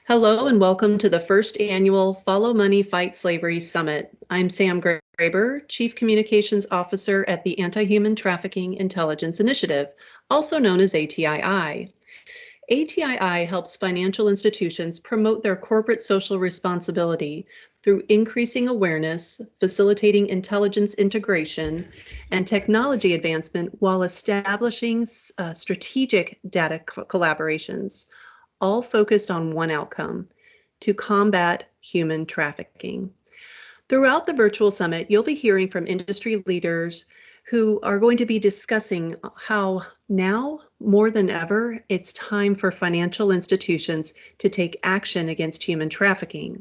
Hello and welcome to the first annual Follow Money, Fight Slavery Summit. I'm Sam Graber, Chief Communications Officer at the Anti-Human Trafficking Intelligence Initiative, also known as ATII. ATII helps financial institutions promote their corporate social responsibility through increasing awareness, facilitating intelligence integration, and technology advancement while establishing strategic data collaborations, all focused on one outcome: to combat human trafficking. Throughout the virtual summit, you'll be hearing from industry leaders who are going to be discussing how now more than ever, it's time for financial institutions to take action against human trafficking.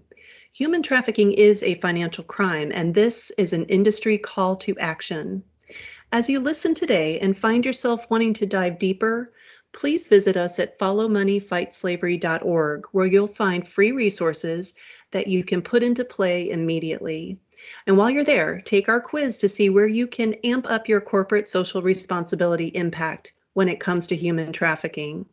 Human trafficking is a financial crime, and this is an industry call to action. As you listen today and find yourself wanting to dive deeper, please visit us at followmoneyfightslavery.org, where you'll find free resources that you can put into play immediately. And while you're there, take our quiz to see where you can amp up your corporate social responsibility impact when it comes to human trafficking.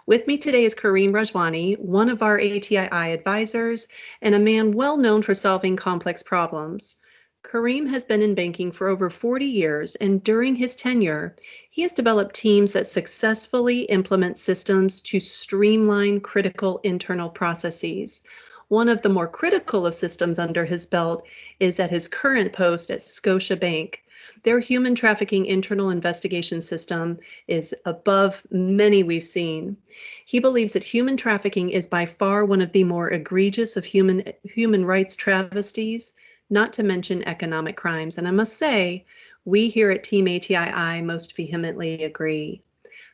With me today is Karim Rajwani, one of our ATII advisors and a man well known for solving complex problems. Karim has been in banking for over 40 years, and during his tenure, he has developed teams that successfully implement systems to streamline critical internal processes. One of the more critical of systems under his belt is at his current post at Scotiabank. Their human trafficking internal investigation system is above many we've seen. He believes that human trafficking is by far one of the more egregious of human rights travesties, not to mention economic crimes. And I must say, we here at Team ATII most vehemently agree.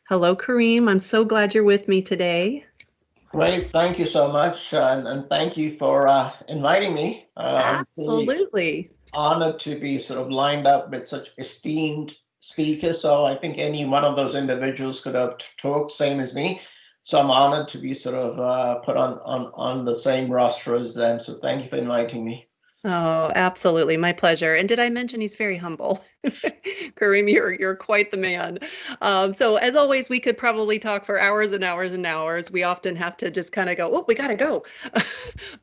Hello, Karim. I'm so glad you're with me today. Great. Thank you so much. And thank you for inviting me. I'm Absolutely. honored to be sort of lined up with such esteemed speakers. So I think any one of those individuals could have talked, same as me. So I'm honored to be sort of put on the same roster as them. So thank you for inviting me. Oh, absolutely. My pleasure. And did I mention he's very humble? Karim, you're quite the man. So as always, we could probably talk for hours and hours and hours. We often have to just kind of go, oh, we got to go.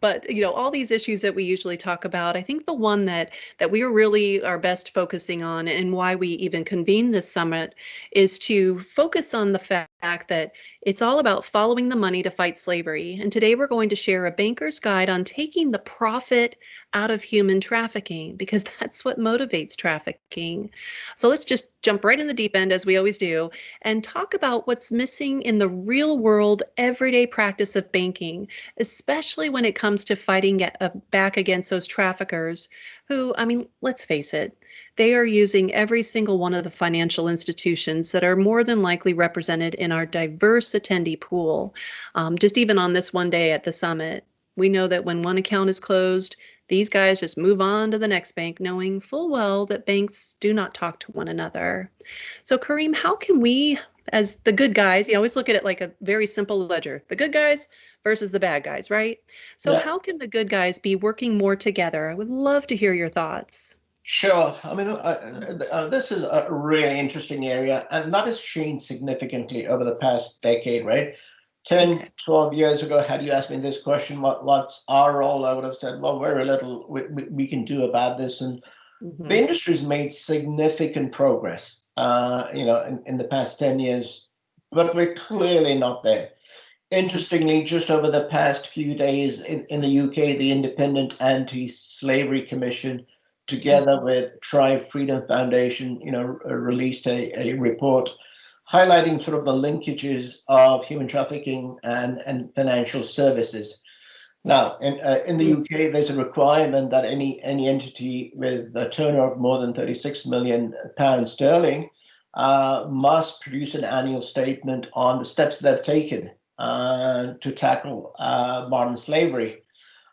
But all these issues that we usually talk about, I think the one that we really are best focusing on, and why we even convene this summit, is to focus on the fact that it's all about following the money to fight slavery. And today we're going to share a banker's guide on taking the profit out of human trafficking, because that's what motivates trafficking. So let's just jump right in the deep end, as we always do, and talk about what's missing in the real world, everyday practice of banking, especially when it comes to fighting back against those traffickers who, I mean, let's face it, they are using every single one of the financial institutions that are more than likely represented in our diverse attendee pool. Just even on this one day at the summit, we know that when one account is closed, these guys just move on to the next bank, knowing full well that banks do not talk to one another. So, Karim, how can we, as the good guys, you always look at it like a very simple ledger, the good guys versus the bad guys, right? So Yeah, how can the good guys be working more together? I would love to hear your thoughts. sure. I mean, this is a really interesting area, and that has changed significantly over the past decade, right? 10, Okay. 12 years ago, had you asked me this question, what's our role? I would have said, well, very little we can do about this. And the Hmm. industry's made significant progress, in the past 10 years, but we're clearly not there. Interestingly, just over the past few days in the UK, the Independent Anti-Slavery Commission, together with Tribe Freedom Foundation, released a report highlighting sort of the linkages of human trafficking and financial services. Now, in the UK, there's a requirement that any entity with a turnover of more than 36 million pounds sterling must produce an annual statement on the steps they've taken to tackle modern slavery.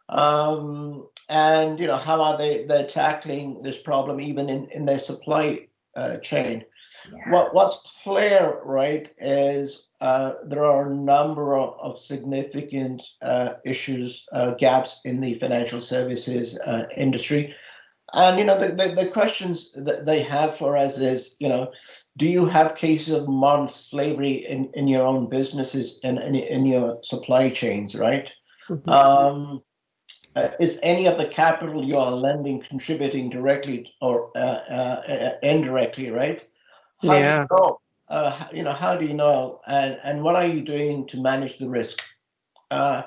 And how are they're tackling this problem even in their supply chain? Yeah. What's clear, right, is there are a number of significant issues, gaps in the financial services industry. And the questions that they have for us is, do you have cases of modern slavery in your own businesses and in your supply chains, right? Mhm. Is any of the capital you are lending contributing directly or indirectly, right? How do you Yeah. know? How do you know? And what are you doing to manage the risk? Uh,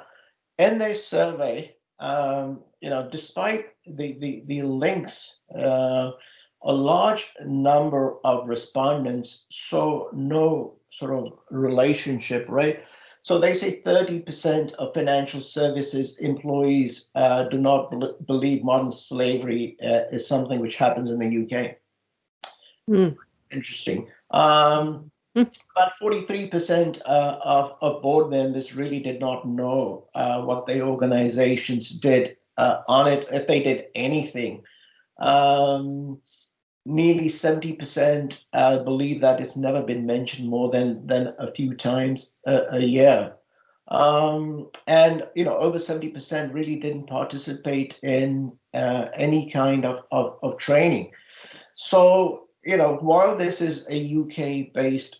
in this survey, despite the links, a large number of respondents saw no sort of relationship, right? So they say 30% of financial services employees do not believe modern slavery is something which happens in the UK. Mm. Interesting. Mm. About 43% of board members really did not know what their organizations did on it, if they did anything. Um, Nearly 70% believe that it's never been mentioned more than a few times a year. And over 70% really didn't participate in any kind of training. So, while this is a UK-based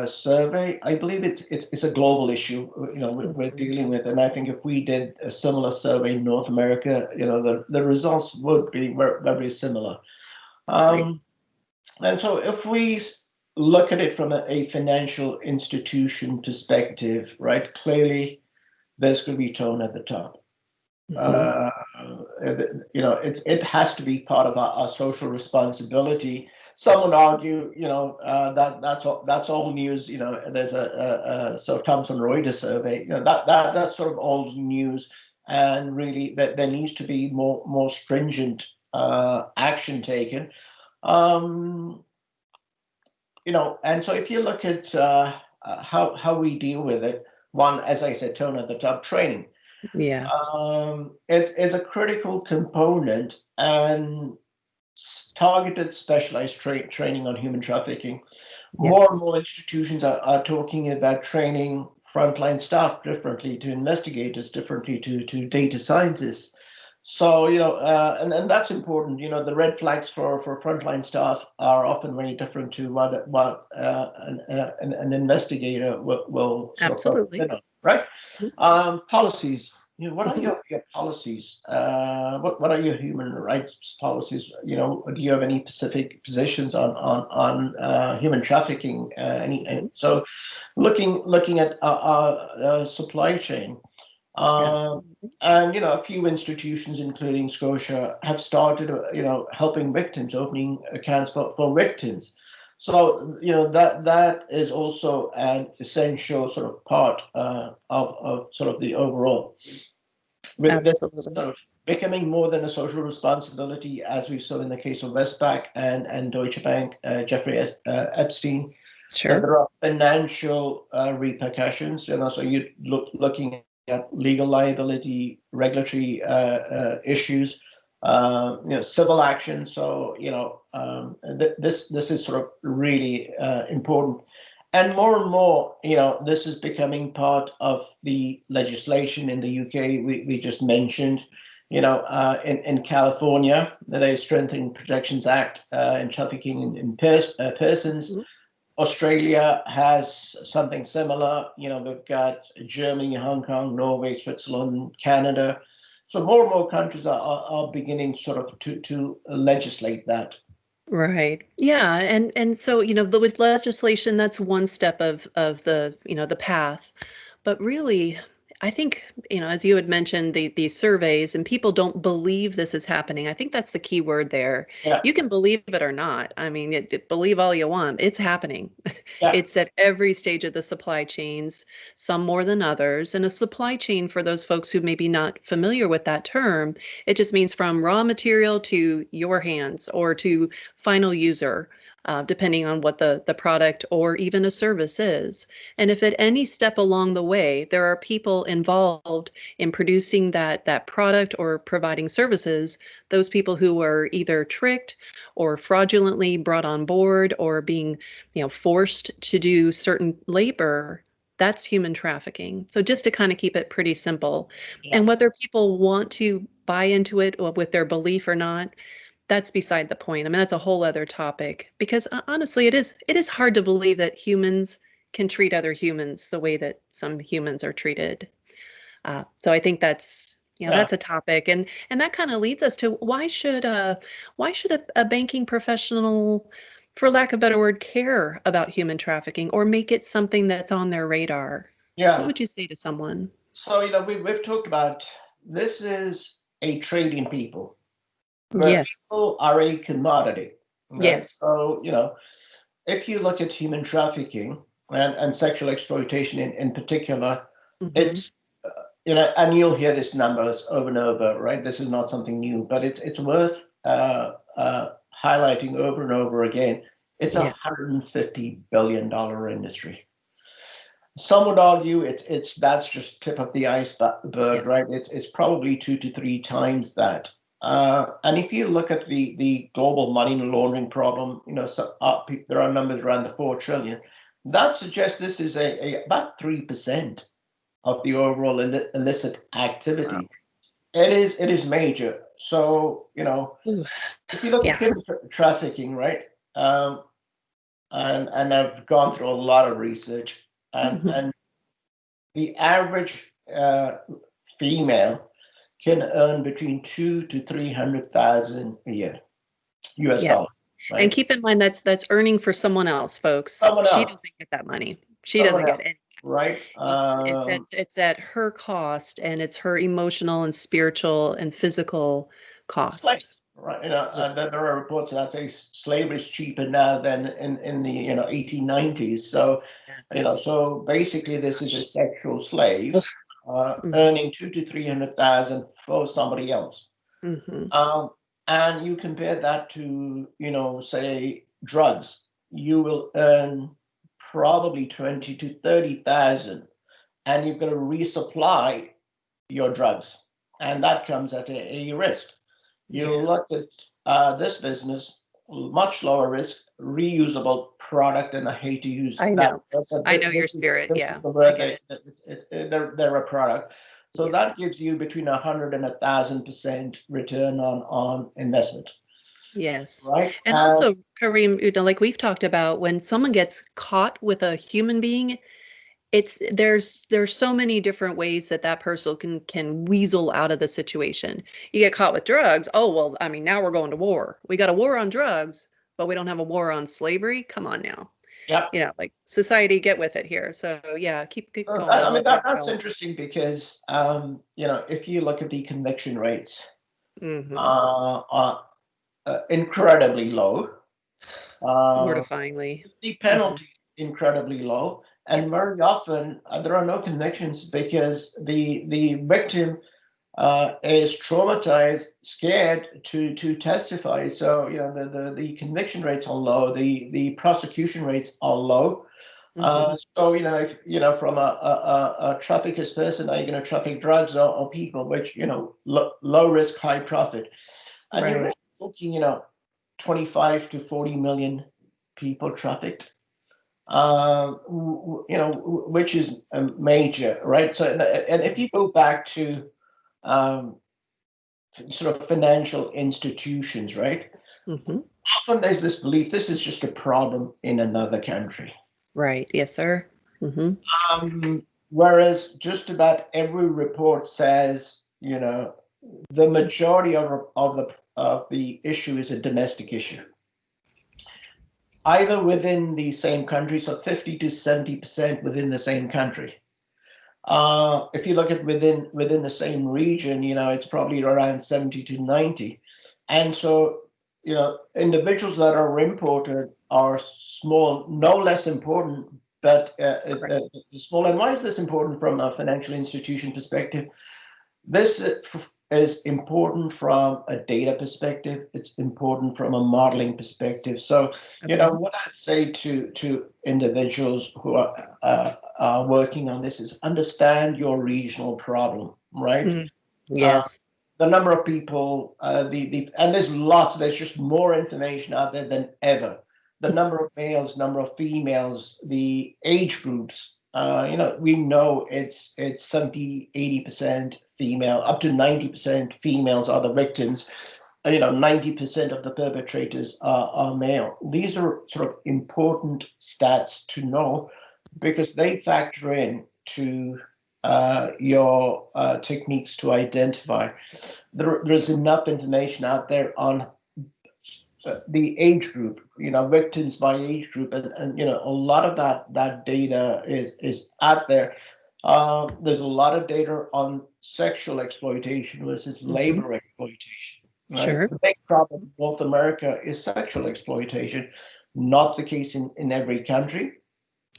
survey, I believe it's a global issue. We're Mhm. dealing with, and I think if we did a similar survey in North America, the results would be very, very similar. Right. And so, if we look at it from a financial institution perspective, right, clearly there's going to be tone at the top. Mhm. uh, it has to be part of our social responsibility. Some would argue, that that's all news. There's a sort of Thomson Reuters survey. That's sort of old news, and really that there needs to be more stringent action taken. Um, and so if you look at how we deal with it, one, as I said, tone at the top, training. Yeah. It's a critical component, and targeted specialized training on human trafficking. More and Yes. more institutions are talking about training frontline staff differently, to investigators differently, to data scientists. So, and that's important. The red flags for frontline staff are often very different to what an investigator will sort of focus Absolutely. in on, right? Policies. What are Mhm. your policies? What are your human rights policies? Do you have any specific positions on human trafficking? Mhm. So looking at our supply chain. Um, Absolutely. and a few institutions, including Scotia, have started, helping victims, opening accounts for victims. So that is also an essential sort of part of sort of the overall. With this Absolutely. sort of becoming more than a social responsibility, as we saw in the case of Westpac and Deutsche Bank, Jeffrey Epstein, that Sure. there are financial repercussions. So you looking at legal liability, regulatory issues, civil action. So this is sort of really important. And more, this is becoming part of the legislation in the UK. We just mentioned, in California, they Strengthening Protections Act in trafficking in persons. Mhm. Australia has something similar. We've got Germany, Hong Kong, Norway, Switzerland, Canada. So more and more countries are beginning sort of to legislate that. Right. Yeah. And so, with legislation, that's one step of the path. But really, I think, as you had mentioned, these surveys and people don't believe this is happening. I think that's the key word there. Yeah, You can believe it or not. I mean, believe all you want. It's happening. yeah, It's at every stage of the supply chains, some more than others. And a supply chain, for those folks who may be not familiar with that term, it just means from raw material to your hands or to final user, depending on what the product or even a service is. And if at any step along the way there are people involved in producing that product or providing services, those people who were either tricked or fraudulently brought on board or being, forced to do certain labor, that's human trafficking. So just to kind of keep it pretty simple, yeah. and whether people want to buy into it with their belief or not, that's beside the point. I mean, that's a whole other topic because honestly, it is hard to believe that humans can treat other humans the way that some humans are treated. So I think that's, Yeah. that's a topic, and that kind of leads us to why should a banking professional, for lack of a better word, care about human trafficking or make it something that's on their radar? What Yeah. would you say to someone? So, we've talked about this is a trade in people, where Yes. people are a commodity, right? Yes. So, if you look at human trafficking and sexual exploitation in particular, Hmm. it's, and you'll hear this numbers over and over, right? This is not something new, but it's worth highlighting over and over again. It's a Yeah. $150 billion industry. Some would argue it's that's just tip of the iceberg, right? Yes. It's probably 2 to 3 times that. And if you look at the global money laundering problem, so there are numbers around the 4 trillion. That suggests this is about 3% of the overall illicit Wow. activity. It is major. So Ooh, if you look at yeah. human trafficking, right? Um, and I've gone through a lot of research, Hmm. and the average female can earn between 2 to 300,000 a year, US Yeah. dollars, And right? keep in mind that's earning for someone else, folks. Someone She else, doesn't get that money. She someone doesn't else, get it. right? It's at her cost, and it's her emotional and spiritual and physical cost. Slaves, right? There Yes. are reports that say slavery is cheaper now than in the 1890s. So, Yes. so basically, this is a sexual slave earning 2 to 300,000 for somebody else. Mm-hmm. Um, and you compare that to, say drugs, you will earn probably 20 to 30,000, and you've got to resupply your drugs, and that comes at a risk. You Yeah. look at this business, much lower risk, reusable product, and I hate to use I that know. word, but I know your this is spirit. this Yeah. is the I word get it. they're a product. So Yes. that gives you between 100 and 1,000% return on investment, Yes. right? And also, Kareem, like we've talked about, when someone gets caught with a human being, there's so many different ways that person can weasel out of the situation. You get caught with drugs. Oh, well, I mean, now we're going to war. We got a war on drugs, but we don't have a war on slavery. Come on now. Yep. Like society, get with it here. So yeah, keep going. I I mean love where you're that's going. interesting because if you look at the conviction rates, Hmm. are incredibly low. Uh, Mortifyingly. the Hmm. penalty incredibly low, and Yes. very often there are no convictions because the victim is traumatized, scared to testify. So the conviction rates are low, the prosecution rates are low. Hmm. So if from a trafficker's person, are you going to traffic drugs or people, which low risk, high profit, and you're Right. really talking 25 to 40 million people trafficked, which is a major, right? So, and if you go back to um, sort of financial institutions, right? Hmm. Often there's this belief this is just a problem in another country. Right. Yes, sir. Hmm. Whereas just about every report says, the majority of the issue is a domestic issue, either within the same country, so 50 to 70% within the same country. If you look at within the same region, it's probably around 70 to 90. And so, individuals that are imported are small, no less important, but Correct. small. And why is this important from a financial institution perspective? This is important from a data perspective. It's important from a modeling perspective. So, Okay. what I'd say to individuals who are working on this is understand your regional problem, right? Mm. Uh, Yes. the number of people, and there's just more information out there than ever. The number of males, number of females, the age groups. We know it's 70, 80% female, up to 90% females are the victims. 90% of the perpetrators are male. These are sort of important stats to know because they factor in to your techniques to identify. There's enough information out there on the age group, victims by age group, and a lot of that data is out there. There's a lot of data on sexual exploitation versus labor exploitation, right? Sure. The big problem in North America is sexual exploitation, not the case in every country.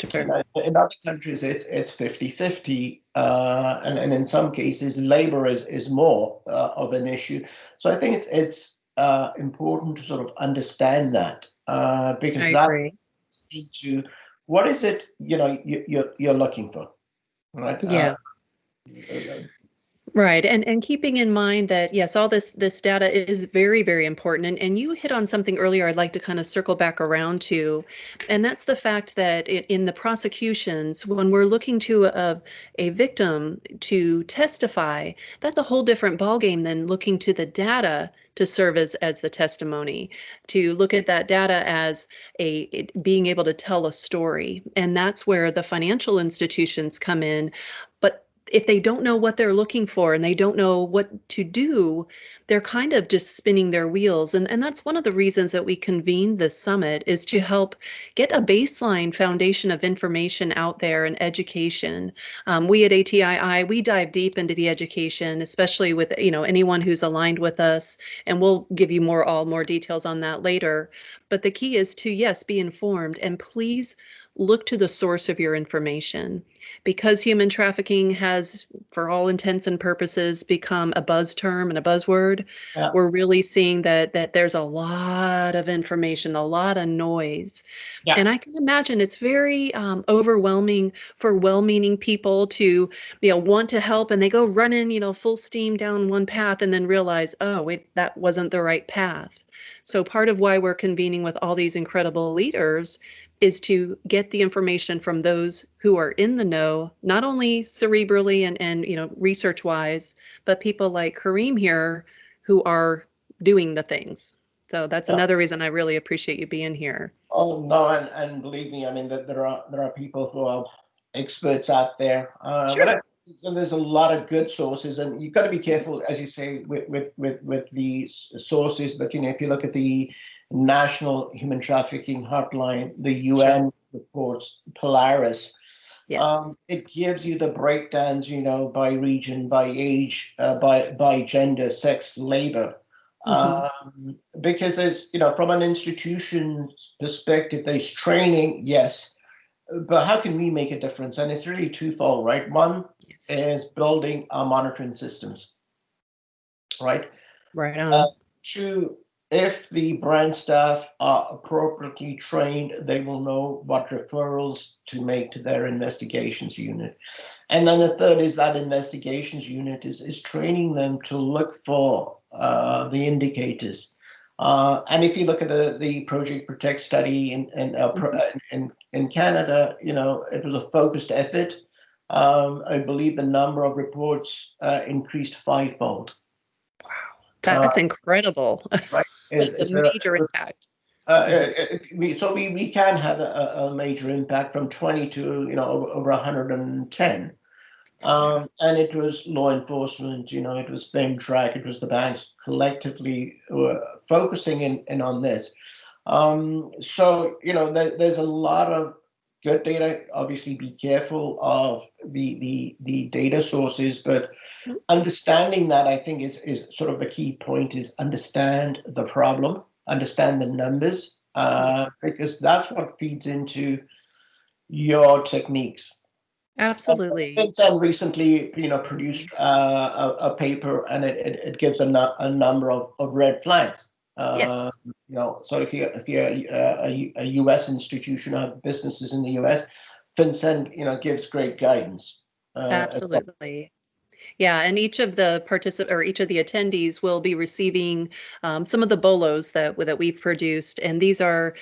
Sure. In other countries, it's 50-50, and in some cases, labor is more of an issue. So I think it's important to sort of understand that because I that agree. speaks to what is it you're looking for, right? Yeah. Right. And keeping in mind that, yes, all this data is very, very important. And you hit on something earlier I'd like to kind of circle back around to. And that's the fact that in the prosecutions, when we're looking to a victim to testify, that's a whole different ballgame than looking to the data to serve as the testimony, to look at that data as being able to tell a story. And that's where the financial institutions come in. But if they don't know what they're looking for and they don't know what to do, they're kind of just spinning their wheels. And that's one of the reasons that we convened this summit, is to help get a baseline foundation of information out there and education. We at ATII, we dive deep into the education, especially with anyone who's aligned with us, and we'll give you more details on that later. But the key is to, yes, be informed, and please look to the source of your information. Because human trafficking has, for all intents and purposes, become a buzz term and a buzzword, Yeah, we're really seeing that there's a lot of information, a lot of noise. yeah, And I can imagine it's very overwhelming for well-meaning people to, want to help, and they go running, full steam down one path and then realize, oh, wait, that wasn't the right path. So part of why we're convening with all these incredible leaders is to get the information from those who are in the know, not only cerebrally and research wise, but people like Karim here who are doing the things. So that's yeah. another reason I really appreciate you being here. Oh no, and believe me, I mean that there are people who are experts out there, but Sure. and there's a lot of good sources, and you've got to be careful, as you say, with these sources. But if you look at the National Human Trafficking Hotline, the Sure. UN reports, Polaris, Yes. it gives you the breakdowns, by region, by age, by gender, sex, labor. Hmm. Because there's, from an institution's perspective, there's training, yes, but how can we make a difference? And it's really twofold, right? One Yes. is building our monitoring systems, right? Right Uh, on. Two, if the brand staff are appropriately trained, they will know what referrals to make to their investigations unit. And then the third is that investigations unit is training them to look for the indicators. And if you look at the Project Protect study Mhm. in Canada, it was a focused effort. I believe the number of reports increased fivefold. Wow. Uh, That's incredible. right? That's a major impact. Mhm. We can have a major impact from 20 to over 110. Wow. And it was law enforcement, it was track, it was the banks collectively focusing in on this. So there's a lot of good data. Obviously, be careful of the data sources, but understanding that, I think, is sort of the key point: is understand the problem, understand the numbers, Yes. because that's what feeds into your techniques. Absolutely. Vincent recently, produced a paper, and it gives a number of red flags. Yes. So if you're a U.S. institution or have businesses in the U.S., Vincent, gives great guidance. As well. Absolutely. Yeah, and each of the attendees will be receiving some of the bolos that we've produced, and these are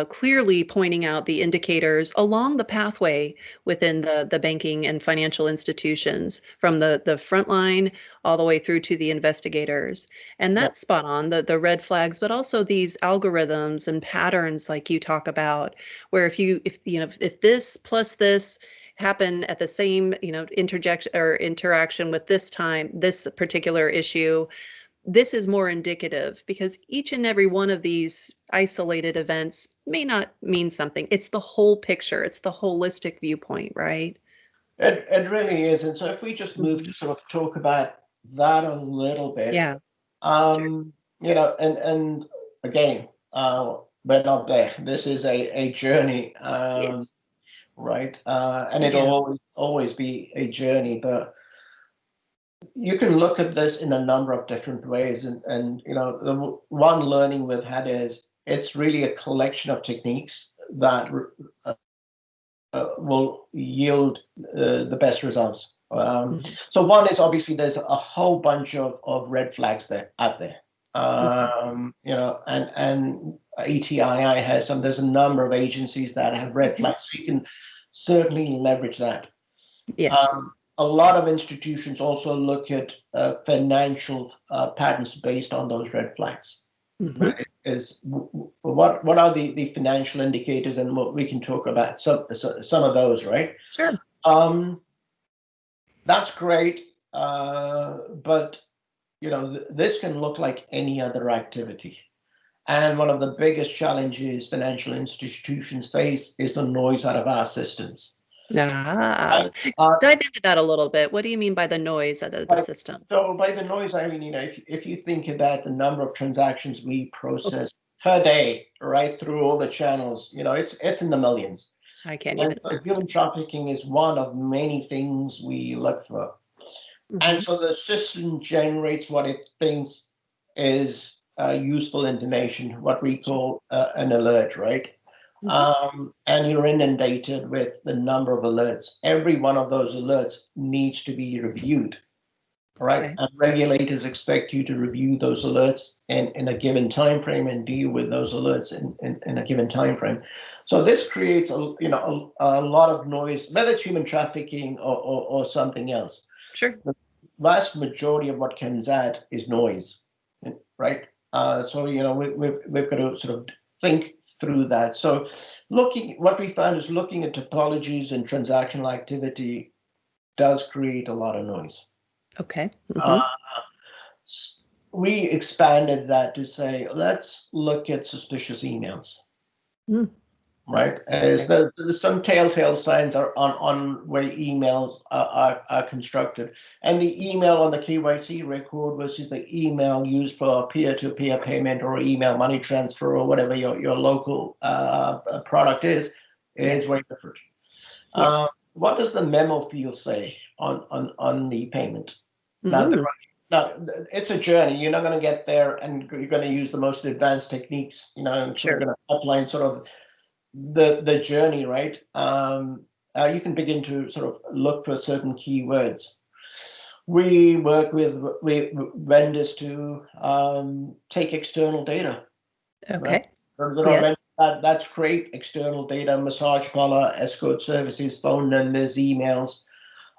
clearly pointing out the indicators along the pathway within the banking and financial institutions, from the front line all the way through to the investigators. And Yeah, that's spot on, the red flags, but also these algorithms and patterns like you talk about, where if this plus this happen at the same, interjection or interaction with this particular issue. This is more indicative because each and every one of these isolated events may not mean something. It's the whole picture. It's the holistic viewpoint, right? It really is. And so if we just move to sort of talk about that a little bit, Yeah. and again, we're not there. This is a journey, Yes. right? And Yeah. it'll always be a journey, but you can look at this in a number of different ways. And the one learning we've had is it's really a collection of techniques that will yield the best results. Mhm. So one is obviously there's a whole bunch of red flags out there. Mhm. And ETII has some. There's a number of agencies that have red Mhm. flags, so you can certainly leverage that. Yes. A lot of institutions also look at financial patterns based on those red flags. Hmm. What are the financial indicators, and what we can talk about some of those, right? Sure. That's great, but this can look like any other activity. And one of the biggest challenges financial institutions face is the noise out of our systems. Ah, Right? Uh, dive into that a little bit. What do you mean by the noise out of the Right. system? So by the noise, I mean, if you think about the number of transactions we Oh, process per day, right through all the channels, it's in the millions. I can't And even so imagine. human trafficking is one of many things we look for. And Hmm. so the system generates what it thinks is useful information, what we call an alert, right? Hmm. And you're inundated with the number of alerts. Every one of those alerts needs to be reviewed. Right, Okay. and regulators expect you to review those alerts in a given time frame and deal with those alerts in a given time frame. So this creates a lot of noise, whether it's human trafficking or something else. Sure. The vast majority of what comes out is noise, right? So we've got to sort of think through that. So what we found is looking at topologies and transactional activity does create a lot of noise. Okay. Uh, Hmm. we expanded that to say, let's look at suspicious emails, Mm. right? As Okay. there's some telltale signs are on way emails are constructed. And the email on the KYC record versus the email used for peer-to-peer payment or email money transfer or whatever your local product is way Yes. different. Yes. What does the memo field say on the payment? Now, Mm. now, it's a journey. You're not going to get there, and you're going to use the most advanced techniques. And sort of Sure. going to outline sort of the journey, right? You can begin to sort of look for certain keywords. We work with vendors to take external data, right? Okay. There are vendors Yes. that scrape external data, massage parlor, escort services, phone numbers, emails.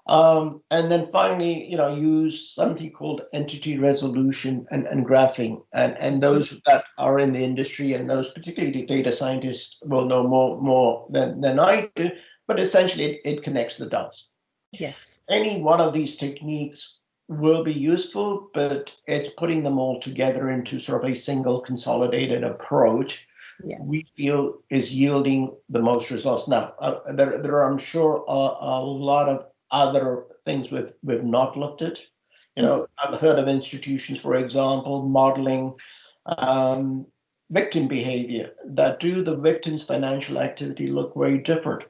And then finally, use something called entity resolution and graphing. And Mhm. those that are in the industry and those particularly data scientists will know more than I do, but essentially it connects the dots. Yes. Any one of these techniques will be useful, but it's putting them all together into sort of a single consolidated approach we Yes. feel is yielding the most results. Now, there are, I'm sure, a lot of other things we've not looked at. Mhm. I've heard of institutions, for example, modeling um, victim behavior that do the victim's financial activity look very different.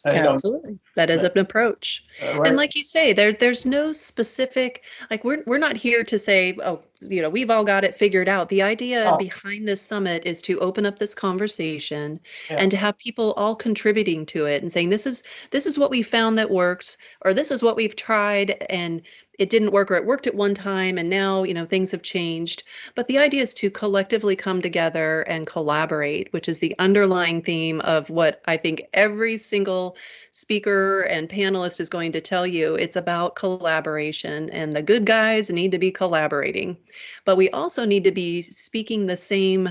You know, Absolutely. That is an approach. And right? like you say, there's no specific, like we're not here to say, oh, we've all got it figured out. The idea Oh, behind this summit is to open up this conversation yeah. and to have people all contributing to it and saying this is what we found that works, or this is what we've tried and it didn't work, or it worked at one time and now, things have changed. But the idea is to collectively come together and collaborate, which is the underlying theme of what I think every single speaker and panelist is going to tell you. It's about collaboration, and the good guys need to be collaborating. But we also need to be speaking the same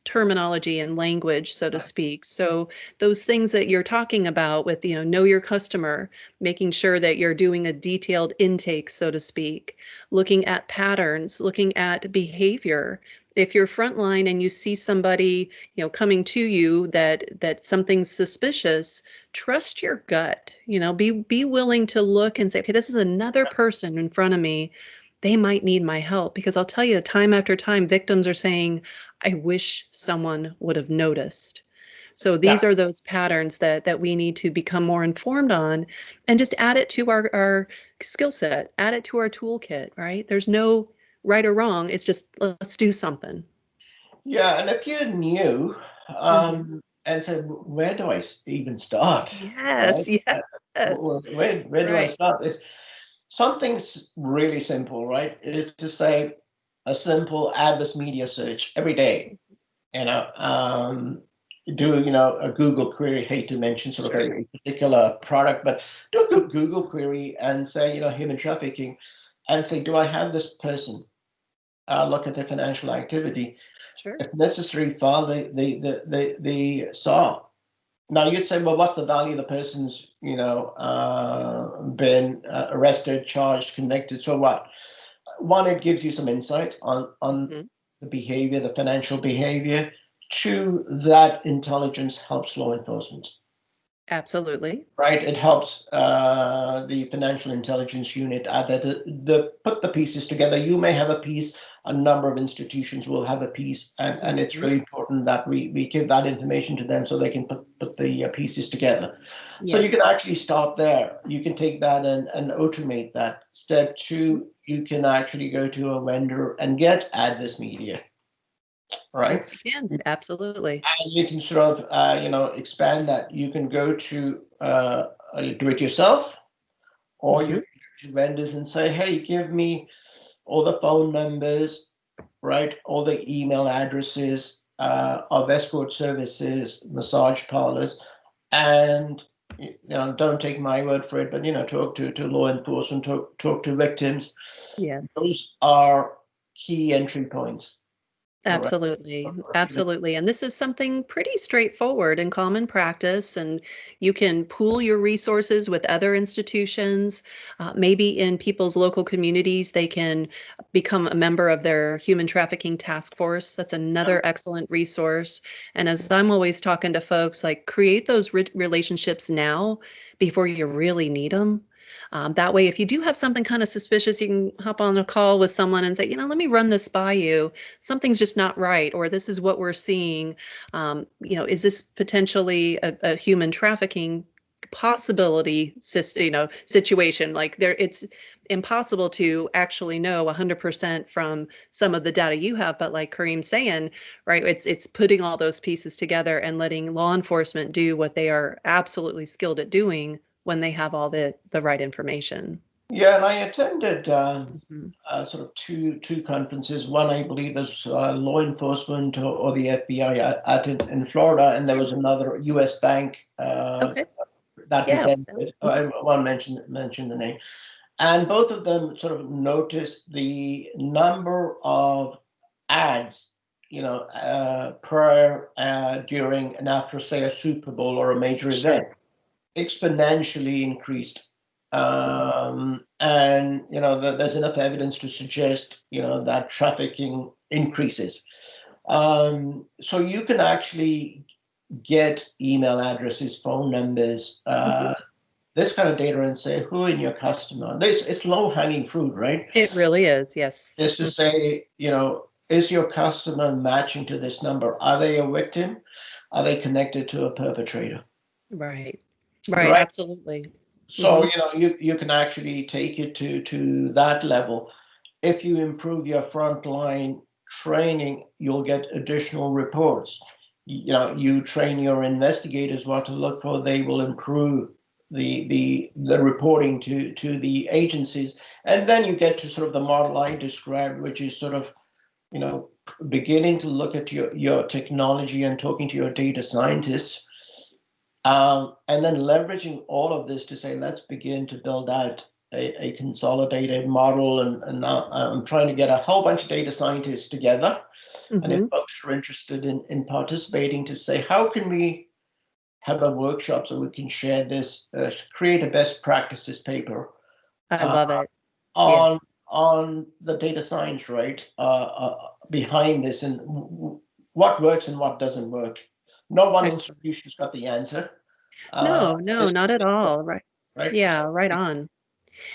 terminology and language, so to speak. So those things that you're talking about with, know your customer, making sure that you're doing a detailed intake, so to speak, looking at patterns, looking at behavior. If you're frontline and you see somebody, coming to you that something's suspicious, trust your gut. Be willing to look and say, okay, this is another person in front of me. They might need my help, because I'll tell you, time after time, victims are saying, I wish someone would have noticed. So Yeah. these are those patterns that we need to become more informed on, and just add it to our skill set, add it to our toolkit, right? There's no right or wrong. It's just, let's do something. Yeah, and if you're new, Hmm. and said, where do I even start? Right? Yes, yes. Where do I Right. start this? Something's really simple, right? It is to say a simple adverse media search every day. You know, do a Google query. Hate to mention sort of Sure. a particular product, but do a Google query and say, human trafficking, and say, do I have this person? Look at their financial activity. Sure. If necessary, file the SAR. Now you'd say, well, what's the value of the person's, been arrested, charged, convicted? So what? One, it gives you some insight on Hmm. the behavior, the financial behavior. Two, that intelligence helps law enforcement. Absolutely. Right, it helps the financial intelligence unit either to put the pieces together. You may have a piece, a number of institutions will have a piece, and it's Hmm. really important that we give that information to them so they can put the pieces together. So you can Yes. actually start there. You can take that and automate that. Step two, you can actually go to a vendor and get adverse media, right? Yes, you can. Absolutely. And you can sort of, expand that. You can go to do it yourself, or you Hmm. can go to vendors and say, hey, give me all the phone numbers, right? All the email addresses of escort services, massage parlors, and don't take my word for it, but talk to law enforcement, talk to victims. Yes. Those are key entry points, right? Absolutely. Absolutely. And this is something pretty straightforward and common practice. And you can pool your resources with other institutions. Maybe in people's local communities, they can become a member of their human trafficking task force. That's another excellent resource. And as I'm always talking to folks, like, create those relationships now before you really need them. That way, if you do have something kind of suspicious, you can hop on a call with someone and say, let me run this by you. Something's just not right, or this is what we're seeing. Is this potentially a human trafficking possibility, situation? Like, it's impossible to actually know 100% from some of the data you have, but like Karim's saying, right, it's putting all those pieces together and letting law enforcement do what they are absolutely skilled at doing when they have all the right information. Yeah, and I attended Mhm. sort of two conferences. One, I believe, is law enforcement or the FBI in Florida, and there Sure. was another U.S. bank Okay. that Yeah. presented. I want to mention the name, and both of them sort of noticed the number of ads, prior, during, and after, say, a Super Bowl or a major event, Sure. exponentially increased. And there's enough evidence to suggest that trafficking increases. So you can actually get email addresses, phone numbers, Mhm. this kind of data, and say who in your customer. This it's low hanging fruit, right? It really is, yes. Is to say, is your customer matching to this number? Are they a victim? Are they connected to a perpetrator? Right. Right, Right. absolutely. So Hmm. you can actually take it to that level. If you improve your frontline training, you'll get additional reports. You train your investigators what to look for. They will improve the reporting to the agencies, and then you get to sort of the model I described, which is sort of you know beginning to look at your technology and talking to your data scientists, and then leveraging all of this to say, let's begin to build out a consolidated model, and now I'm trying to get a whole bunch of data scientists together. And if folks are interested in participating, to say, how can we have a workshop so we can share this, create a best practices paper I love it. on Yes. on the data science, right, behind this, and what works and what doesn't work. No one Excellent. institution's got the answer. No, no, This, not at all. Right. right? Yeah, right on.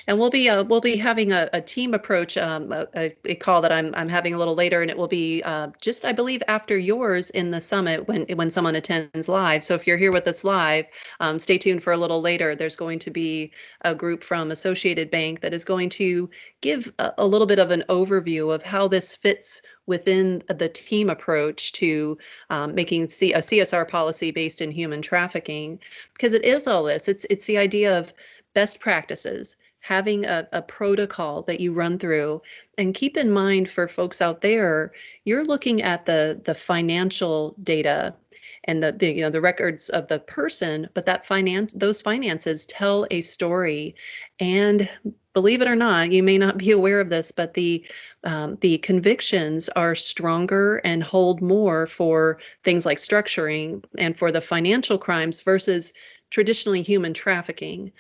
And we'll be having a team approach, a call that I'm having a little later, and it will be just, I believe, after yours in the summit when someone attends live. So if you're here with us live, stay tuned for a little later. There's going to be a group from Associated Bank that is going to give a little bit of an overview of how this fits within the team approach to making a CSR policy based in human trafficking, because it is all this. It's the idea of best practices, having a protocol that you run through. And keep in mind, for folks out there, you're looking at the financial data and the records of the person, but those finances tell a story. And believe it or not, you may not be aware of this, but the convictions are stronger and hold more for things like structuring and for the financial crimes versus traditionally human trafficking.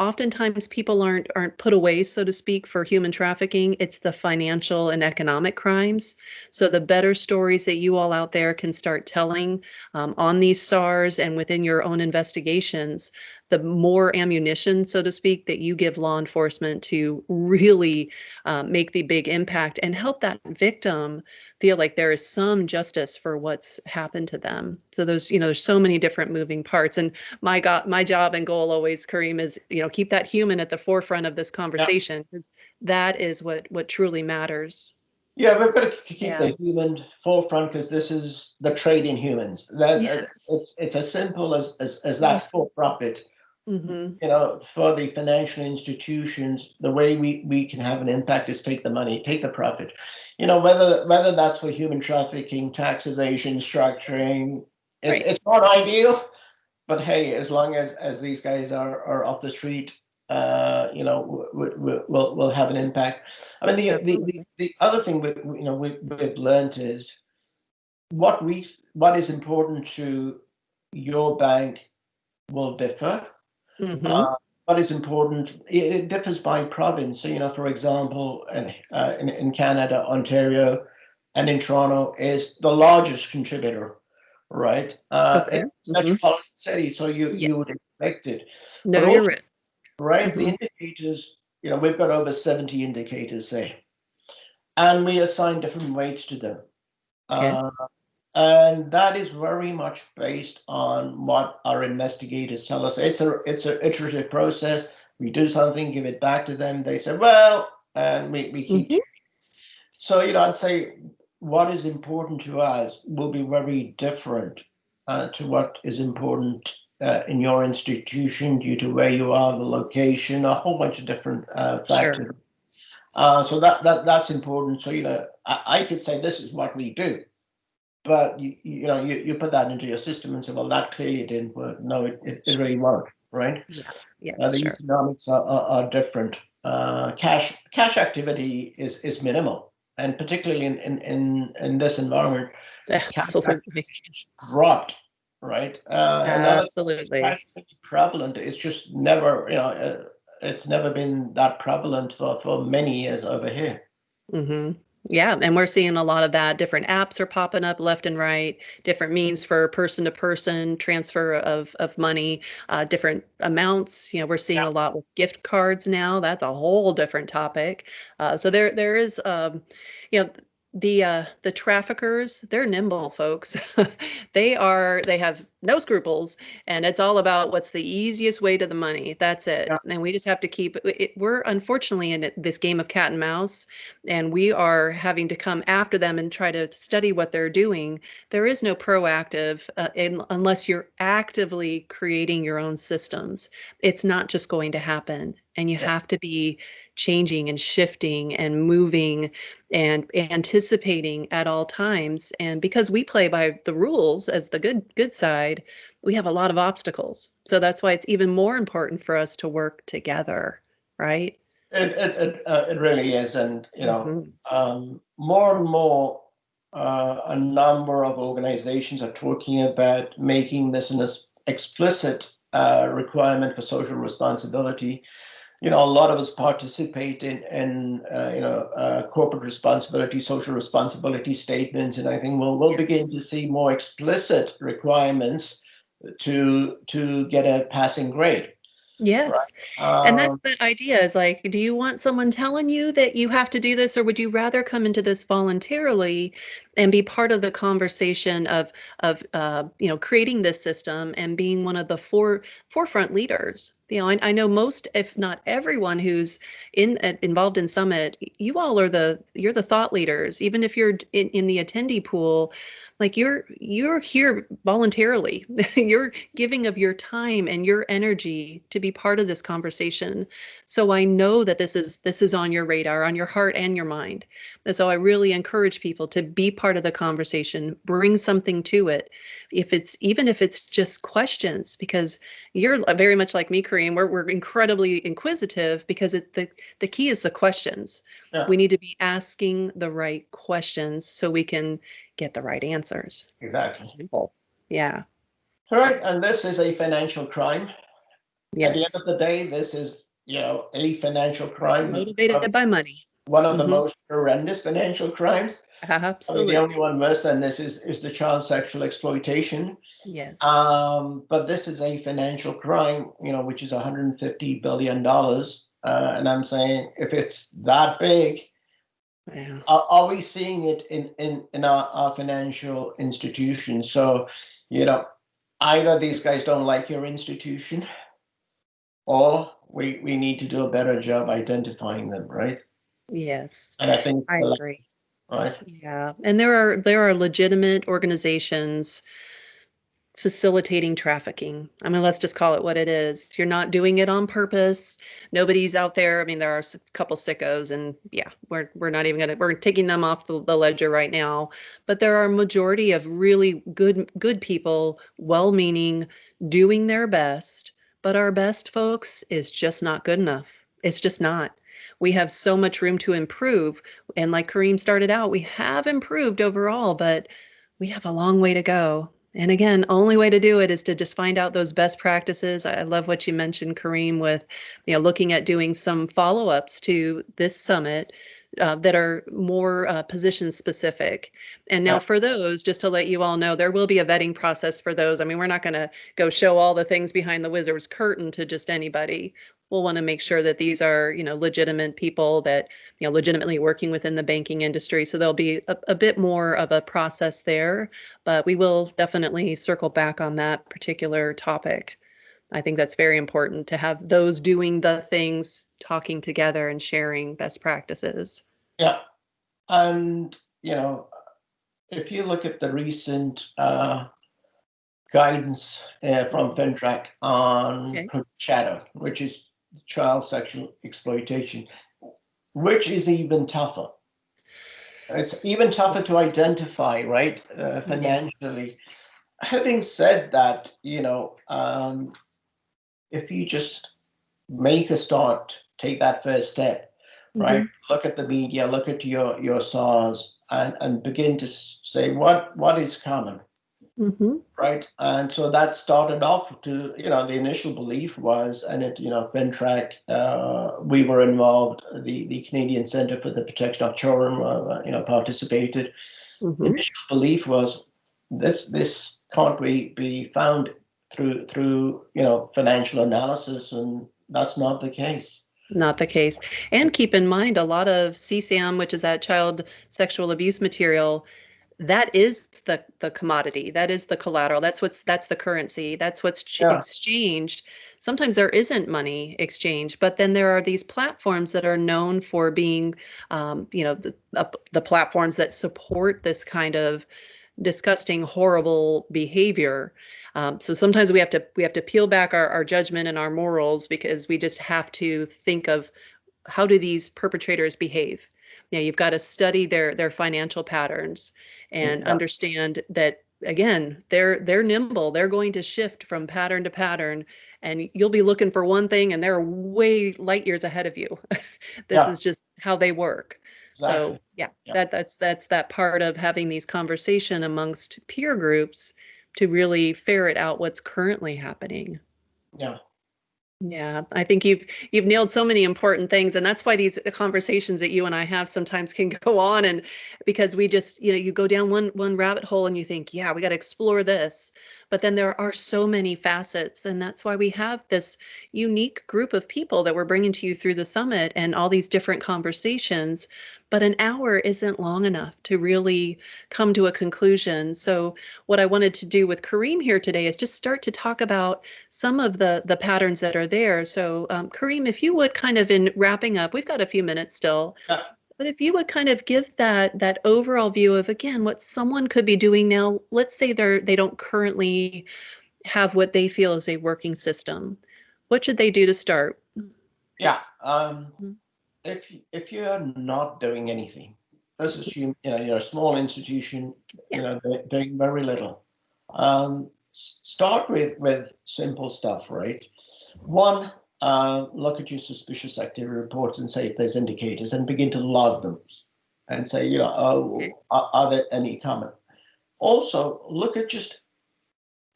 Oftentimes people aren't put away, so to speak, for human trafficking. It's the financial and economic crimes. So the better stories that you all out there can start telling on these SARs and within your own investigations, the more ammunition, so to speak, that you give law enforcement to really make the big impact and help that victim feel like there is some justice for what's happened to them. So there's so many different moving parts. And my job and goal always, Kareem, is keep that human at the forefront of this Yeah. conversation, because that is what truly matters. Yeah, we've got to keep Yeah. the human forefront, because this is the trade in humans. That Yes. it's as simple as that for profit. Mm-hmm. For the financial institutions, the way we can have an impact is take the money, take the profit. Whether that's for human trafficking, tax evasion, structuring, Right. it's not ideal, but hey, as long as these guys are off the street, we'll have an impact. I mean, Absolutely. the other thing we've learned is what is important to your bank will differ. Mm-hmm. Uh, what is important, it differs by province. So, for example, in Canada, Ontario, and in Toronto is the largest contributor, right? Okay. It's a Mm-hmm. metropolitan city, so you would Yes. expect it. Know But your also, risks. right, the Mm-hmm. indicators, we've got over 70 indicators there, and we assign different weights to them. Okay. Uh, and that is very much based on what our investigators tell us. It's an iterative process. We do something, give it back to them. They say, well, and we keep. Mm-hmm. So, I'd say what is important to us will be very different to what is important in your institution due to where you are, the location, a whole bunch of different Sure. factors. So that's important. So, I could say this is what we do, but you put that into your system and say, well, that clearly didn't work. No, it Sure. really won't, right? Yeah. Yeah. The Sure. economics are different. Cash activity is minimal, and particularly in this environment, cash Absolutely. activity just dropped, right? And now that Absolutely. cash is prevalent, it's just never, it's never been that prevalent for many years over here. Mm-hmm. Yeah, and we're seeing a lot of that. Different apps are popping up left and right, different means for person to person transfer of money, different amounts. We're seeing Yeah. a lot with gift cards now. That's a whole different topic. So there is, you know, the traffickers, they're nimble folks. They have no scruples, and it's all about what's the easiest way to the money. That's Yeah. it. And we just have to keep it. We're unfortunately in this game of cat and mouse, and we are having to come after them and try to study what they're doing. There is no proactive unless you're actively creating your own systems. It's not just going to happen, and you Yeah. have to be changing and shifting and moving and anticipating at all times. And because we play by the rules as the good side, we have a lot of obstacles. So that's why it's even more important for us to work together, right? It really is, and Hmm. more and more, a number of organizations are talking about making this an explicit requirement for social responsibility. A lot of us participate in corporate responsibility, social responsibility statements, and I think we'll begin Yes. to see more explicit requirements to get a passing grade, right? Yes. And Um, that's the idea is like, do you want someone telling you that you have to do this, or would you rather come into this voluntarily and be part of the conversation of creating this system and being one of the forefront leaders? I know most, if not everyone who's involved in Summit, you all are you're the thought leaders. Even if you're in the attendee pool, like you're here voluntarily. You're giving of your time and your energy to be part of this conversation. So I know that this is on your radar, on your heart and your mind. And so I really encourage people to be part of the conversation, bring something to it. Even if it's just questions, because you're very much like me, Kareem. We're incredibly inquisitive because the key is the questions. yeah, We need to be asking the right questions so we can get the right answers. exactly. Simple. Yeah. All right, and this is a financial crime. At the end Yes. of the day, this is, a financial crime, Motivated by money. one of the Hmm. most horrendous financial crimes. I mean, the only Absolutely. one worse than this is the child sexual exploitation. Yes. But this is a financial crime, which is $150 billion. And I'm saying, if it's that big, Yeah. are we seeing it in our financial institutions? So, you know, either these guys don't like your institution, or we need to do a better job identifying them, right? Yes. And I think it's I the agree. right. Yeah. And there are legitimate organizations facilitating trafficking. I mean, let's just call it what it is. You're not doing it on purpose. Nobody's out there. I mean, there are a couple sickos, and yeah, we're not even gonna we're taking them off the ledger right now. But there are a majority of really good people, well-meaning, doing their best. But our best, folks, is just not good enough. It's just not. We have so much room to improve. And like Kareem started out, we have improved overall, but we have a long way to go. And again, only way to do it is to just find out those best practices. I love what you mentioned, Kareem, with looking at doing some follow-ups to this summit that are more position specific. And now Yeah, for those, just to let you all know, there will be a vetting process for those. I mean, we're not going to go show all the things behind the wizard's curtain to just anybody. We'll want to make sure that these are, legitimate people that, legitimately working within the banking industry. So there'll be a bit more of a process there, but we will definitely circle back on that particular topic. I think that's very important to have those doing the things talking together and sharing best practices. yeah. And if you look at the recent guidance from Mhm. FinTrack on Okay. shadow, which is child sexual exploitation, which is even tougher. It's even tougher to Yes. identify, right? Yes. Financially. Having said that, if you just make a start, take that first step, right? Hmm. Look at the media, look at your SARS, and begin to say what is common, Hmm. right? And so that started off to, the initial belief was, and FinTrack, we were involved, the Canadian Centre for the Protection of Children, participated. The Hmm. initial belief was this can't be found through financial analysis, and that's not the case. Not the case. And keep in mind, a lot of CSAM, which is that child sexual abuse material, that is the commodity, that is the collateral, that's the currency, that's what's Yeah, exchanged. Sometimes there isn't money exchange, but then there are these platforms that are known for being the platforms that support this kind of disgusting, horrible behavior. So sometimes we have to peel back our judgment and our morals, because we just have to think of, how do these perpetrators behave? Yeah, you've got to study their financial patterns and yeah, understand that, again, they're nimble. They're going to shift from pattern to pattern, and you'll be looking for one thing and they're way light years ahead of you. This Yeah, is just how they work. So exactly. yeah, Yeah, that's that part of having these conversation amongst peer groups to really ferret out what's currently happening. yeah, Yeah, I think you've nailed so many important things, and that's why these conversations that you and I have sometimes can go on, and because we just, you go down one rabbit hole and you think, yeah, we got to explore this, but then there are so many facets, and that's why we have this unique group of people that we're bringing to you through the summit and all these different conversations. But an hour isn't long enough to really come to a conclusion. So what I wanted to do with Kareem here today is just start to talk about some of the patterns that are there. So, Kareem, if you would kind of in wrapping up, we've got a few minutes still, yeah, but if you would kind of give that overall view of again what someone could be doing now. Let's say they don't currently have what they feel is a working system. What should they do to start? yeah. Mhm. If you're not doing anything, let's assume you're a small institution, Yeah. doing very little. Start with simple stuff, right? One, look at your suspicious activity reports and say if there's indicators, and begin to log them, and say, Okay. are there any comment? Also, look at just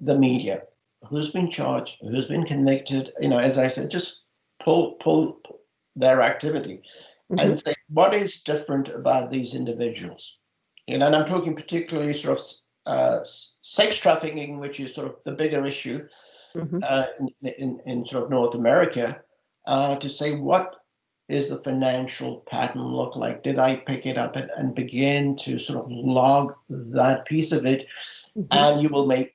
the media, who's been charged, who's been convicted. As I said, just pull their activity Hmm. and say what is different about these individuals. And I'm talking particularly sort of sex trafficking, which is sort of the bigger issue Hmm. in sort of North America, to say what is the financial pattern look like? Did I pick it up and begin to sort of log that piece of it, Hmm. and you will make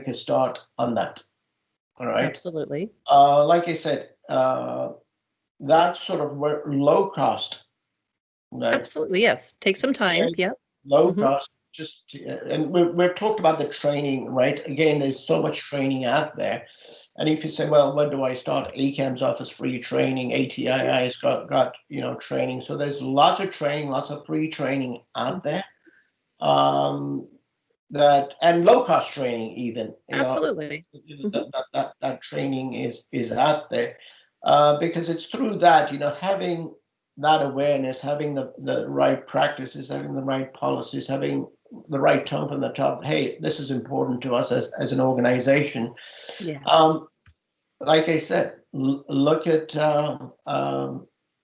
a start on that. All right. Absolutely. Like I said, that's sort of where low cost, right? Absolutely. Yes. Take some time. Very Yep. low Hmm. cost. And we've talked about the training, right? Again, there's so much training out there. And if you say, well, when do I start? ACAMS offers free training. ATII's got training. So there's lots of training, lots of free training out there. Um, that and low cost training, even Absolutely. Hmm. that training is out there, because it's through that, having that awareness, having the right practices, having the right policies, having the right tone from the top. Hey, this is important to us as an organization. Yeah. um, like I said, look at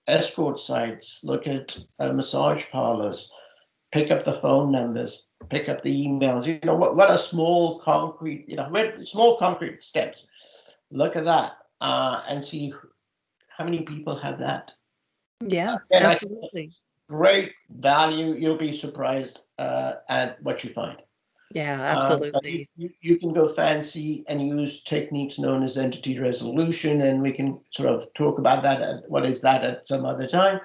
escort sites, look at massage parlors, pick up the phone numbers, pick up the emails. What are small concrete, small concrete steps. Look at that, and see how many people have that. Yeah. And I think Absolutely. great value. You'll be surprised at what you find. Yeah. But you, Absolutely. you, you can go fancy and use techniques known as entity resolution, and we can sort of talk about that. What is that at some other time?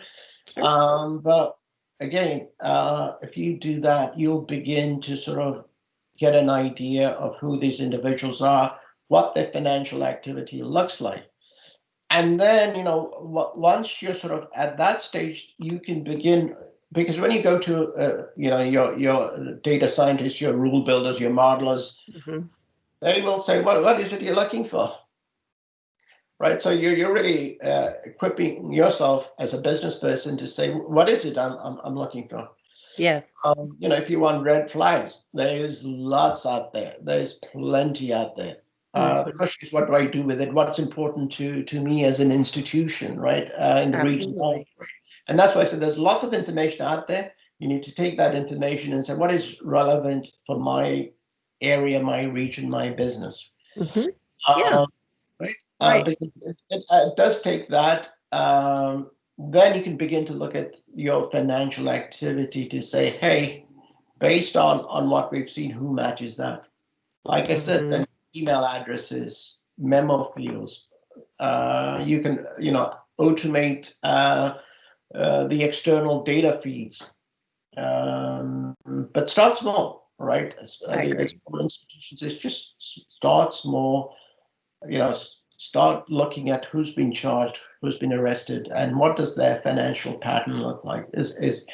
Sure. But again, if you do that, you'll begin to sort of get an idea of who these individuals are, what their financial activity looks like. And then, once you're sort of at that stage, you can begin, because when you go to, your data scientists, your rule builders, your modelers, Hmm. they will say, what is it you're looking for? Right. So you're really equipping yourself as a business person to say, what is it I'm looking for? Yes. If you want red flags, there's lots out there. There's plenty out there. The Hmm. question is, what do I do with it? What's important to me as an institution, right? In the region. Absolutely. And that's why I said there's lots of information out there. You need to take that information and say, what is relevant for my area, my region, my business? Hmm. Yeah. Um, right? Right. Because it does take that. Then you can begin to look at your financial activity to say, hey, based on what we've seen, who matches that? Like I said, Hmm. then email addresses, memo fields. You can, automate the external data feeds. But start small, right? I The agree. small institutions is just start small. Start looking at who's been charged, who's been arrested, and what does their financial pattern look like. Is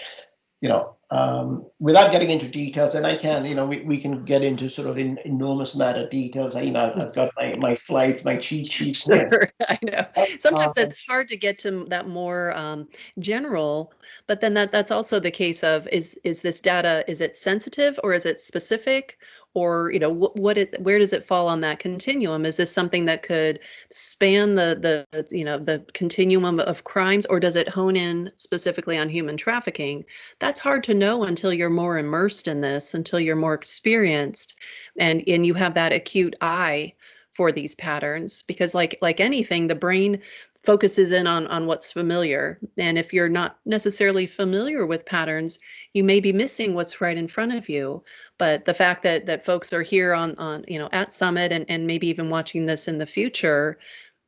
without getting into details, and I can, we can get into sort of enormous amount of details. I've got my slides, my cheat sheets here. Sure, I know. Sometimes Uh, it's hard to get to that more general, but then that's also the case of is this data, is it sensitive or is it specific? Or, where does it fall on that continuum? Is this something that could span the continuum of crimes, or does it hone in specifically on human trafficking? That's hard to know until you're more immersed in this, until you're more experienced, and you have that acute eye for these patterns, because like anything, the brain focuses in on what's familiar, and if you're not necessarily familiar with patterns, you may be missing what's right in front of you. But the fact that folks are here on at Summit, and maybe even watching this in the future,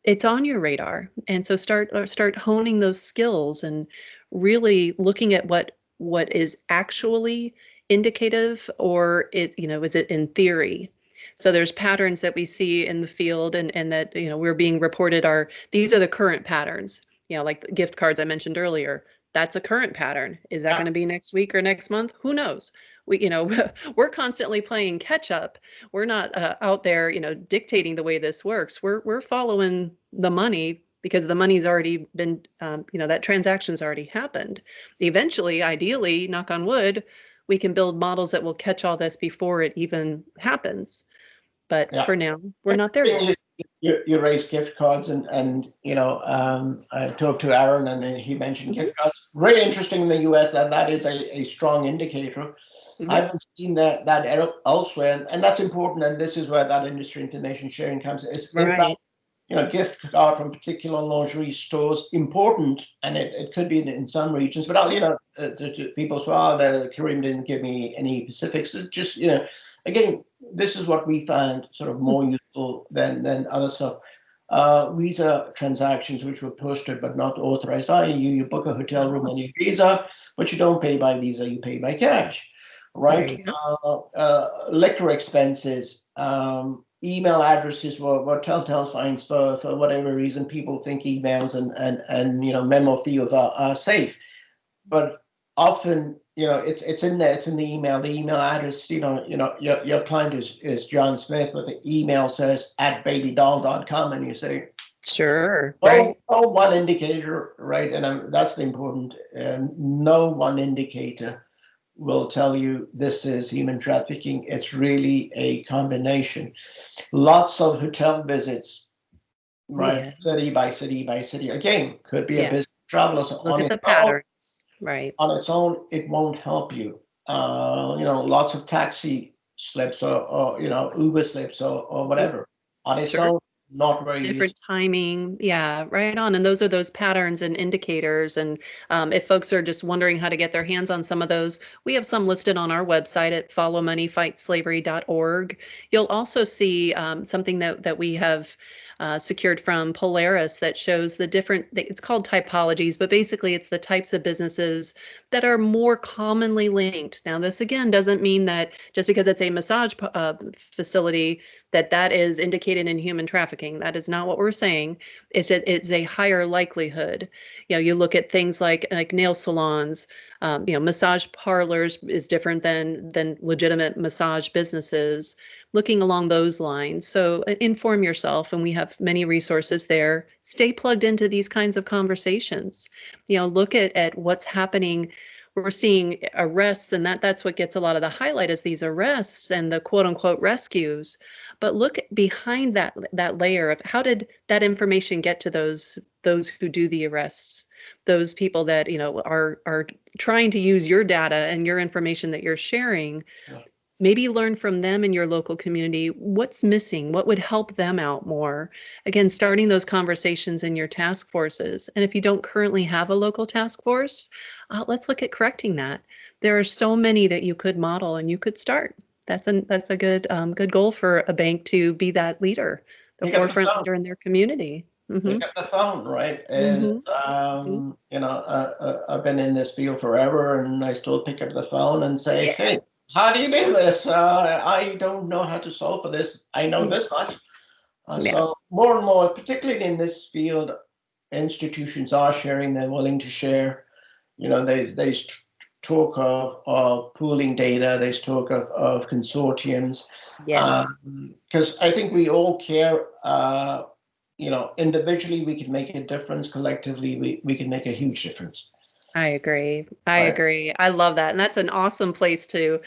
it's on your radar. And so start honing those skills and really looking at what is actually indicative, or is it in theory. So there's patterns that we see in the field, and that we're being reported these are the current patterns. Like the gift cards I mentioned earlier, that's a current pattern. Is that yeah, going to be next week or next month? Who knows? We're constantly playing catch up. We're not out there, dictating the way this works. We're following the money, because the money's already been, that transaction's already happened. Eventually, ideally, knock on wood, we can build models that will catch all this before it even happens. But yeah. for now, we're not there yet. You raise gift cards, and I talked to Aaron, and he mentioned Mhm, gift cards. Very interesting in the US that is a strong indicator. I mhm. haven't seen that elsewhere, and that's important. And this is where that industry information sharing comes. Is that Right. gift card from particular lingerie stores important, and it could be in some regions. But to people say, "Oh, the Karim didn't give me any specifics." It just again, this is what we found sort of more useful than other stuff. Visa transactions which were posted but not authorized, i.e., you book a hotel room on your Visa, but you don't pay by Visa, you pay by cash, There right? you go. Liquor expenses, email addresses were telltale signs for whatever reason. People think emails and memo fields are safe, but often it's in there, it's in the email. The email address, your client is John Smith, but the email says @babydoll.com, and you say, Sure. oh, Right. no one indicator, right? And that's the important. No one indicator will tell you this is human trafficking. It's really a combination. Lots of hotel visits, right? Yeah. City by city by city. Again, could be a Yeah. business traveler. So Look on at its the own, patterns. Right. it won't help you. Lots of taxi slips, or Uber slips, or Mhm. whatever. On its Sure. own, not very useful. Different timing. Yeah, right on. And those are those patterns and indicators. And if folks are just wondering how to get their hands on some of those, we have some listed on our website at followmoneyfightslavery.org. You'll also see something that we have secured from Polaris that shows the different, it's called typologies, but basically it's the types of businesses that are more commonly linked. Now, this again doesn't mean that just because it's a massage facility, that is indicated in human trafficking. That is not what we're saying. It's a higher likelihood. You look at things like nail salons, massage parlors is different than legitimate massage businesses. Looking along those lines. So inform yourself, and we have many resources there. Stay plugged into these kinds of conversations. Look at what's happening. We're seeing arrests, and that's what gets a lot of the highlight, is these arrests and the quote unquote rescues. But look behind that layer of how did that information get to those who do the arrests, those people that are trying to use your data and your information that you're sharing. Maybe learn from them in your local community what's missing, what would help them out more. Again, starting those conversations in your task forces. And if you don't currently have a local task force, let's look at correcting that. There are so many that you could model and you could start. That's a good goal for a bank, to be that leader, the Pick up the forefront phone. leader in their community. Pick Mm-hmm. up the phone, right? And Mm-hmm. I've been in this field forever, and I still pick up the phone and say, "Hey, Yes. how do you do this? I don't know how to solve for this. I know this Yes. much." Yeah. So more and more, particularly in this field, institutions are sharing. They're willing to share. There's talk of pooling data. There's talk of consortiums. Yes. Because I think we all care. Individually we can make a difference. Collectively, we can make a huge difference. I agree. I Right. agree. I love that. And that's an awesome place to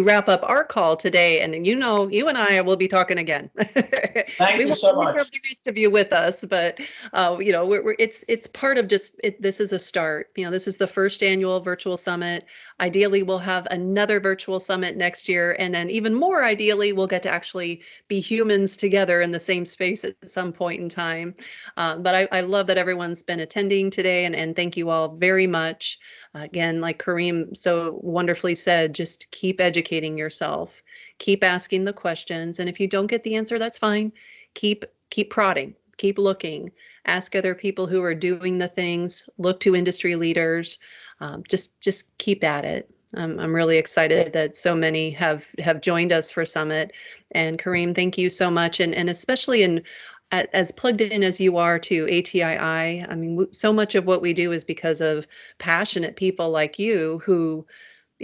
wrap up our call today. And you and I will be talking again. Thank We you won't so always have much. the rest of you with us, but it's part of just it, this is a start. This is the first annual virtual summit. Ideally, we'll have another virtual summit next year, and then even more ideally, we'll get to actually be humans together in the same space at some point in time. But I love that everyone's been attending today, and thank you all very much. Again, like Karim so wonderfully said, just keep educating yourself, keep asking the questions, and if you don't get the answer, that's fine. Keep prodding, keep looking, ask other people who are doing the things, look to industry leaders. Just keep at it. I'm really excited that so many have joined us for Summit. And Karim, thank you so much, and especially in as plugged in as you are to ATII, I mean, so much of what we do is because of passionate people like you who,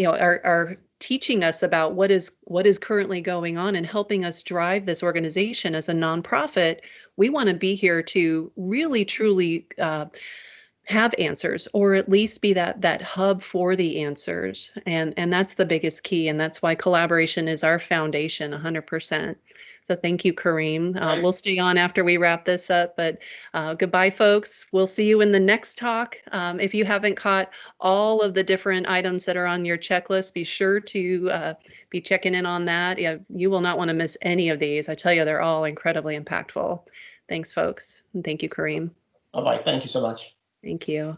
are teaching us about what is currently going on and helping us drive this organization as a nonprofit. We want to be here to really, truly have answers, or at least be that hub for the answers. And that's the biggest key. And that's why collaboration is our foundation, 100%. So thank you, Kareem. Right. We'll stay on after we wrap this up, but goodbye, folks. We'll see you in the next talk. If you haven't caught all of the different items that are on your checklist, be sure to be checking in on that. Yeah, you will not want to miss any of these. I tell you, they're all incredibly impactful. Thanks, folks. And thank you, Kareem. All right. Thank you so much. Thank you.